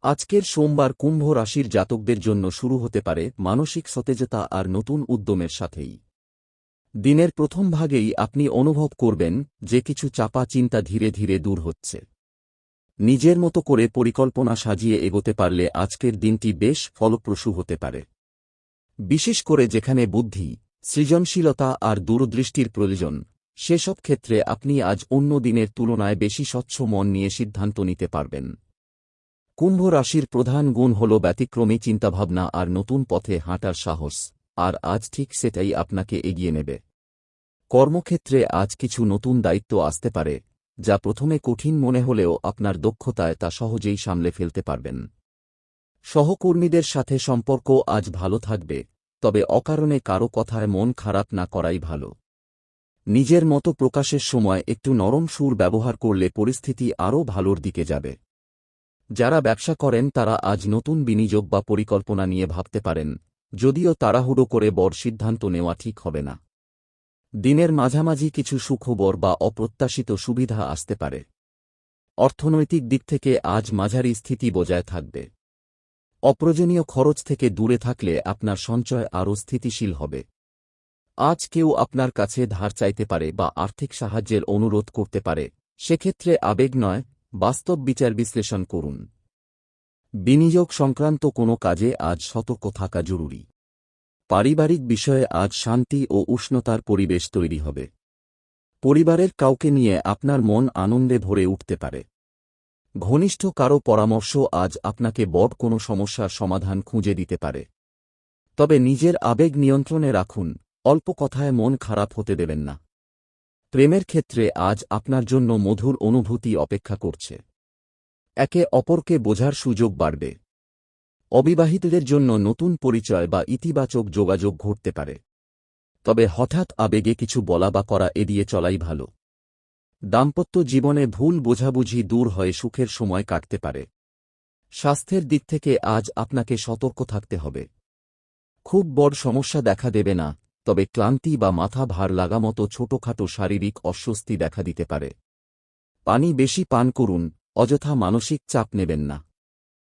আজকের সোমবার কুম্ভ রাশির জাতকদের জন্য শুরু হতে পারে মানসিক সতেজতা আর নতুন উদ্যমের সাথেই। দিনের প্রথম ভাগেই আপনি অনুভব করবেন যে কিছু চাপা চিন্তা ধীরে ধীরে দূর হচ্ছে। নিজের মতো করে পরিকল্পনা সাজিয়ে এগোতে পারলে আজকের দিনটি বেশ ফলপ্রসূ হতে পারে। বিশেষ করে যেখানে বুদ্ধি, সৃজনশীলতা আর দূরদৃষ্টির প্রয়োজন, সেসব ক্ষেত্রে আপনি আজ অন্য দিনের তুলনায় বেশি স্বচ্ছ মন নিয়ে সিদ্ধান্ত নিতে পারবেন। কুম্ভ রাশির প্রধান গুণ হল ব্যতিক্রমী চিন্তাভাবনা আর নতুন পথে হাঁটার সাহস, আর আজ ঠিক সেটাই আপনাকে এগিয়ে নেবে। কর্মক্ষেত্রে আজ কিছু নতুন দায়িত্ব আসতে পারে, যা প্রথমে কঠিন মনে হলেও আপনার দক্ষতায় তা সহজেই সামলে ফেলতে পারবেন। সহকর্মীদের সাথে সম্পর্ক আজ ভালো থাকবে, তবে অকারণে কারো কথায় মন খারাপ না করাই ভালো। নিজের মতো প্রকাশের সময় একটু নরম সুর ব্যবহার করলে পরিস্থিতি আরও ভালোর দিকে যাবে। যারা ব্যবসা করেন তারা আজ নতুন বিনিয়োগ বা পরিকল্পনা নিয়ে ভাবতে পারেন, যদিও তাড়াহুড়ো করে বড় সিদ্ধান্ত নেওয়া ঠিক হবে না। দিনের মাঝামাঝি কিছু সুখবর বা অপ্রত্যাশিত সুবিধা আসতে পারে। অর্থনৈতিক দিক থেকে আজ মাঝারি স্থিতি বজায় থাকবে। অপ্রয়োজনীয় খরচ থেকে দূরে থাকলে আপনার সঞ্চয় আরও স্থিতিশীল হবে। আজ কেউ আপনার কাছে ধার চাইতে পারে বা আর্থিক সাহায্যের অনুরোধ করতে পারে, সেক্ষেত্রে আবেগ নয়, বাস্তব বিচার বিশ্লেষণ করুন। বিনিয়োগ সংক্রান্ত কোনো কাজে আজ সতর্ক থাকা জরুরি। পারিবারিক বিষয়ে আজ শান্তি ও উষ্ণতার পরিবেশ তৈরি হবে। পরিবারের কাউকে নিয়ে আপনার মন আনন্দে ভরে উঠতে পারে। ঘনিষ্ঠ কারো পরামর্শ আজ আপনাকে বড় কোনো সমস্যার সমাধান খুঁজে দিতে পারে। তবে নিজের আবেগ নিয়ন্ত্রণে রাখুন, অল্প কথায় মন খারাপ হতে দেবেন না। প্রেমের ক্ষেত্রে আজ আপনার জন্য মধুর অনুভূতি অপেক্ষা করছে। একে অপরকে বোঝার সুযোগ বাড়বে। অবিবাহিতদের জন্য নতুন পরিচয় বা ইতিবাচক যোগাযোগ ঘটতে পারে। তবে হঠাৎ আবেগে কিছু বলা বা করা এড়িয়ে চলাই ভালো। দাম্পত্য জীবনে ভুল বোঝাবুঝি দূর হয়ে সুখের সময় কাটতে পারে। স্বাস্থ্যের দিক থেকে আজ আপনাকে সতর্ক থাকতে হবে। খুব বড় সমস্যা দেখা দেবে না, তবে ক্লান্তি বা মাথা ভার লাগা মতো ছোটখাটো শারীরিক অস্বস্তি দেখা দিতে পারে। পানি বেশি পান করুন, অযথা মানসিক চাপ নেবেন না।